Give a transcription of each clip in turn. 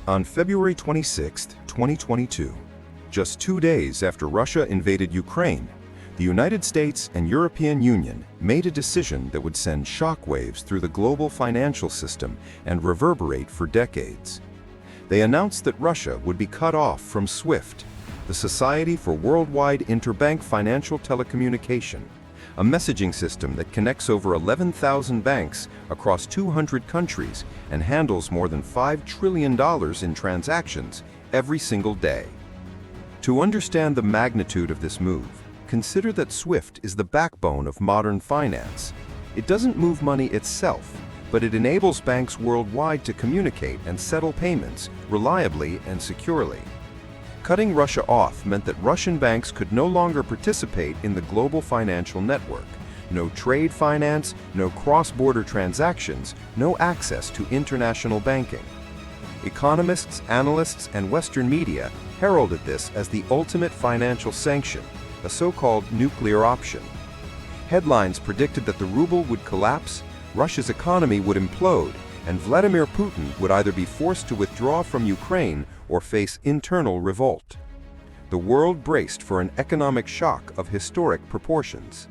On February 26, 2022, just 2 days after Russia invaded Ukraine, the United States and European Union made a decision that would send shockwaves through the global financial system and reverberate for decades. They announced that Russia would be cut off from SWIFT, the Society for Worldwide Interbank Financial Telecommunication, a messaging system that connects over 11,000 banks across 200 countries and handles more than $5 trillion in transactions every single day. To understand the magnitude of this move, consider that SWIFT is the backbone of modern finance. It doesn't move money itself, but it enables banks worldwide to communicate and settle payments reliably and securely. Cutting Russia off meant that Russian banks could no longer participate in the global financial network. No trade finance, no cross-border transactions, no access to international banking. Economists, analysts, and Western media heralded this as the ultimate financial sanction, a so-called nuclear option. Headlines predicted that the ruble would collapse, Russia's economy would implode, and Vladimir Putin would either be forced to withdraw from Ukraine or face internal revolt. The world braced for an economic shock of historic proportions.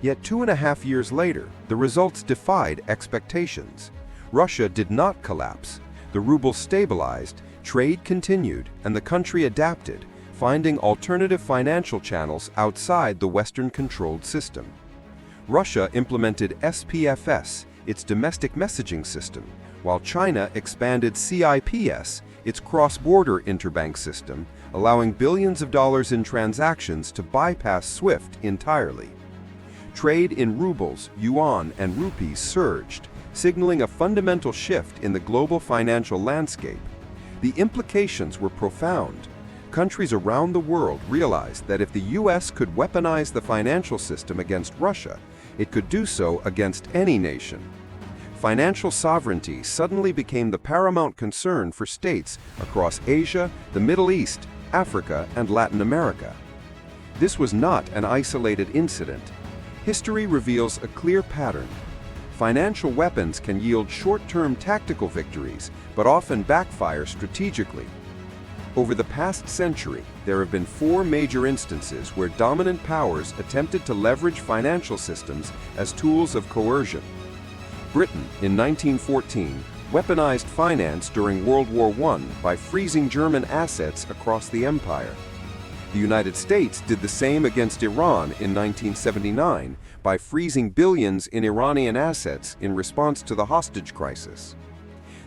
Yet 2.5 years later, the results defied expectations. Russia did not collapse. The ruble stabilized, trade continued, and the country adapted, finding alternative financial channels outside the Western-controlled system. Russia implemented SPFS, its domestic messaging system, while China expanded CIPS, its cross-border interbank system, allowing billions of dollars in transactions to bypass SWIFT entirely. Trade in rubles, yuan, and rupees surged, signaling a fundamental shift in the global financial landscape. The implications were profound. Countries around the world realized that if the US could weaponize the financial system against Russia, it could do so against any nation. Financial sovereignty suddenly became the paramount concern for states across Asia, the Middle East, Africa, and Latin America. This was not an isolated incident. History reveals a clear pattern. Financial weapons can yield short-term tactical victories, but often backfire strategically. Over the past century, there have been 4 major instances where dominant powers attempted to leverage financial systems as tools of coercion. Britain, in 1914, weaponized finance during World War I by freezing German assets across the empire. The United States did the same against Iran in 1979 by freezing billions in Iranian assets in response to the hostage crisis.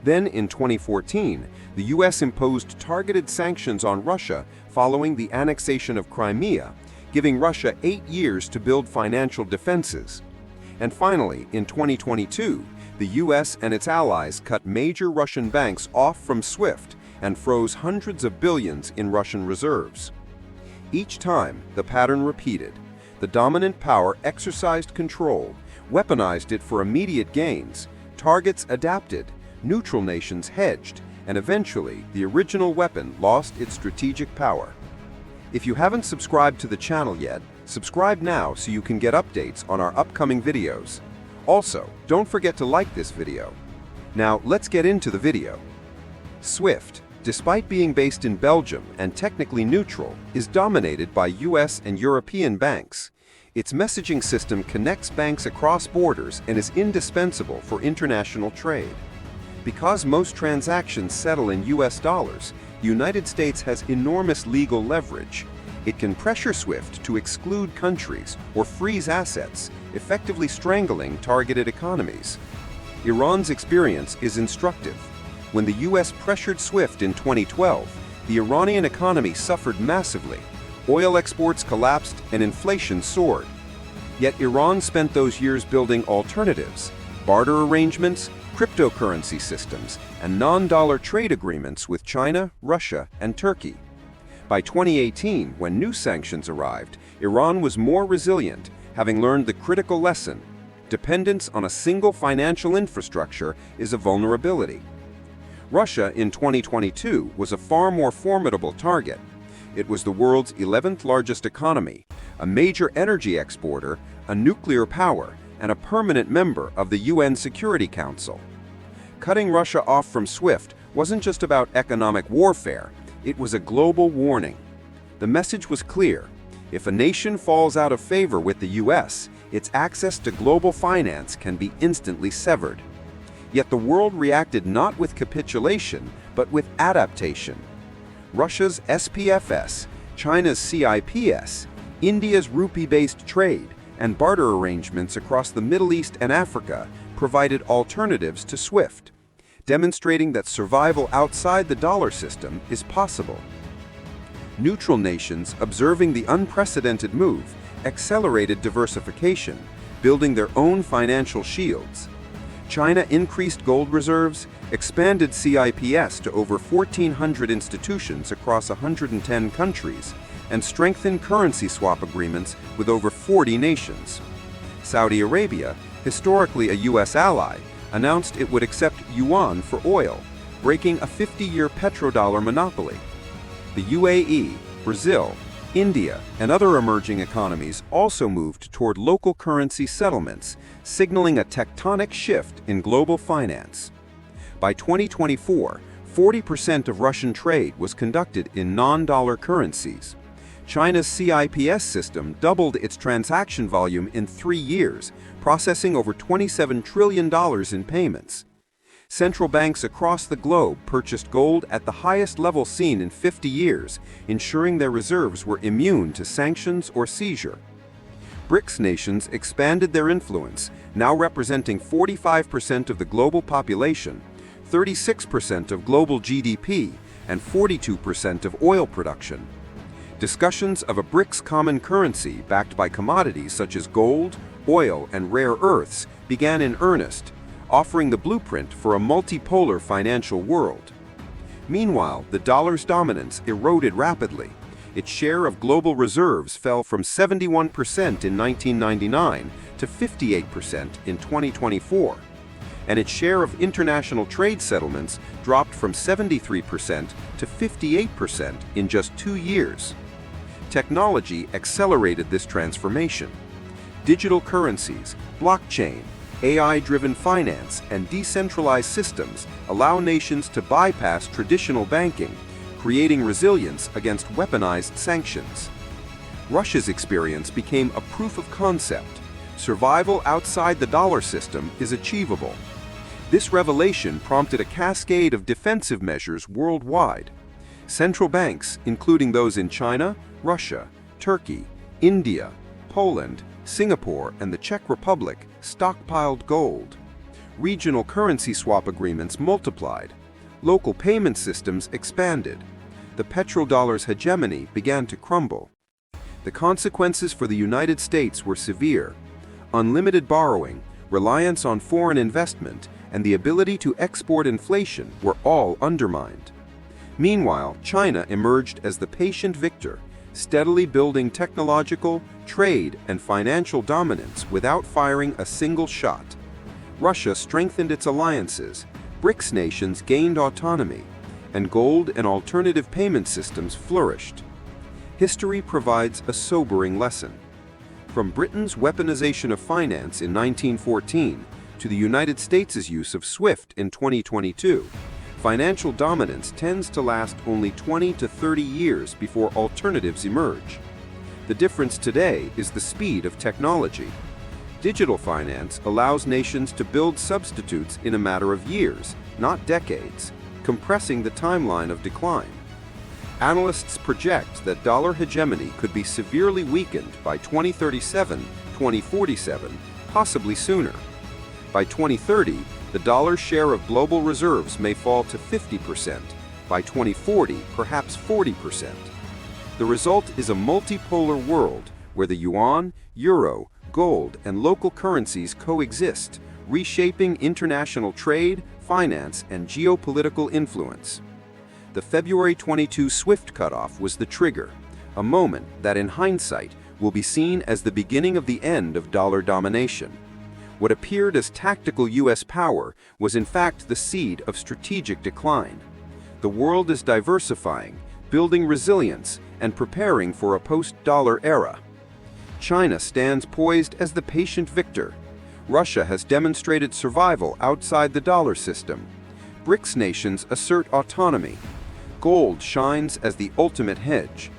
Then, in 2014, the US imposed targeted sanctions on Russia following the annexation of Crimea, giving Russia 8 years to build financial defenses. And finally, in 2022, the US and its allies cut major Russian banks off from SWIFT and froze hundreds of billions in Russian reserves. Each time, the pattern repeated. The dominant power exercised control, weaponized it for immediate gains, targets adapted, neutral nations hedged, and eventually, the original weapon lost its strategic power. If you haven't subscribed to the channel yet, subscribe now so you can get updates on our upcoming videos. Also, don't forget to like this video. Now, let's get into the video. SWIFT, despite being based in Belgium and technically neutral, is dominated by US and European banks. Its messaging system connects banks across borders and is indispensable for international trade. Because most transactions settle in US dollars, the United States has enormous legal leverage. It can pressure SWIFT to exclude countries or freeze assets, effectively strangling targeted economies. Iran's experience is instructive. When the US pressured SWIFT in 2012, the Iranian economy suffered massively. Oil exports collapsed and inflation soared. Yet Iran spent those years building alternatives, barter arrangements, cryptocurrency systems, and non-dollar trade agreements with China, Russia, and Turkey. By 2018, when new sanctions arrived, Iran was more resilient, having learned the critical lesson: dependence on a single financial infrastructure is a vulnerability. Russia in 2022 was a far more formidable target. It was the world's 11th largest economy, a major energy exporter, a nuclear power, and a permanent member of the UN Security Council. Cutting Russia off from SWIFT wasn't just about economic warfare, it was a global warning. The message was clear. If a nation falls out of favor with the US, its access to global finance can be instantly severed. Yet the world reacted not with capitulation, but with adaptation. Russia's SPFS, China's CIPS, India's rupee-based trade, and barter arrangements across the Middle East and Africa provided alternatives to SWIFT, demonstrating that survival outside the dollar system is possible. Neutral nations, observing the unprecedented move, accelerated diversification, building their own financial shields. China increased gold reserves, expanded CIPS to over 1,400 institutions across 110 countries, and strengthened currency swap agreements with over 40 nations. Saudi Arabia, historically a US ally, announced it would accept yuan for oil, breaking a 50-year petrodollar monopoly. The UAE, Brazil, India, and other emerging economies also moved toward local currency settlements, signaling a tectonic shift in global finance. By 2024, 40% of Russian trade was conducted in non-dollar currencies. China's CIPS system doubled its transaction volume in 3 years, processing over $27 trillion in payments. Central banks across the globe purchased gold at the highest level seen in 50 years, ensuring their reserves were immune to sanctions or seizure. BRICS nations expanded their influence, now representing 45% of the global population, 36% of global GDP, and 42% of oil production. Discussions of a BRICS common currency backed by commodities such as gold, oil, and rare earths began in earnest, offering the blueprint for a multipolar financial world. Meanwhile, the dollar's dominance eroded rapidly. Its share of global reserves fell from 71% in 1999 to 58% in 2024, and its share of international trade settlements dropped from 73% to 58% in just 2 years. Technology accelerated this transformation. Digital currencies, blockchain, AI-driven finance, and decentralized systems allow nations to bypass traditional banking, creating resilience against weaponized sanctions. Russia's experience became a proof of concept. Survival outside the dollar system is achievable. This revelation prompted a cascade of defensive measures worldwide. Central banks, including those in China, Russia, Turkey, India, Poland, Singapore, and the Czech Republic, stockpiled gold. Regional currency swap agreements multiplied. Local payment systems expanded. The petrodollar's hegemony began to crumble. The consequences for the United States were severe. Unlimited borrowing, reliance on foreign investment, and the ability to export inflation were all undermined. Meanwhile, China emerged as the patient victor, steadily building technological, trade, and financial dominance without firing a single shot. Russia strengthened its alliances, BRICS nations gained autonomy, and gold and alternative payment systems flourished. History provides a sobering lesson. From Britain's weaponization of finance in 1914 to the United States' use of SWIFT in 2022, financial dominance tends to last only 20 to 30 years before alternatives emerge. The difference today is the speed of technology. Digital finance allows nations to build substitutes in a matter of years, not decades, compressing the timeline of decline. Analysts project that dollar hegemony could be severely weakened by 2037, 2047, possibly sooner. By 2030, the dollar's share of global reserves may fall to 50%. By 2040, perhaps 40%. The result is a multipolar world where the yuan, euro, gold, and local currencies coexist, reshaping international trade, finance, and geopolitical influence. The February 22 SWIFT cutoff was the trigger, a moment that in hindsight will be seen as the beginning of the end of dollar domination. What appeared as tactical US power was in fact the seed of strategic decline. The world is diversifying, building resilience, and preparing for a post-dollar era. China stands poised as the patient victor. Russia has demonstrated survival outside the dollar system. BRICS nations assert autonomy. Gold shines as the ultimate hedge.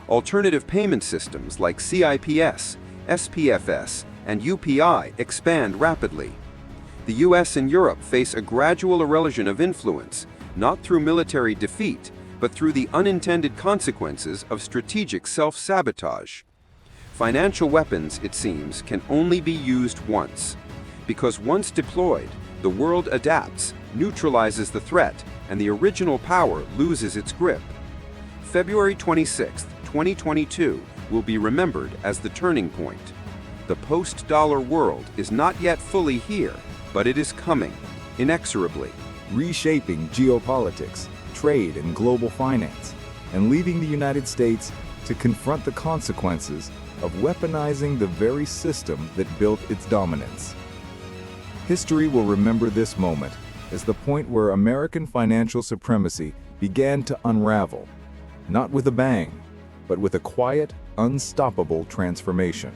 Alternative payment systems like CIPS, SPFS, and UPI expand rapidly. The US and Europe face a gradual erosion of influence, not through military defeat, but through the unintended consequences of strategic self-sabotage. Financial weapons, it seems, can only be used once. Because once deployed, the world adapts, neutralizes the threat, and the original power loses its grip. February 26, 2022 will be remembered as the turning point. The post-dollar world is not yet fully here, but it is coming, inexorably. Reshaping geopolitics, trade, and global finance, and leaving the United States to confront the consequences of weaponizing the very system that built its dominance. History will remember this moment as the point where American financial supremacy began to unravel, not with a bang, but with a quiet, unstoppable transformation.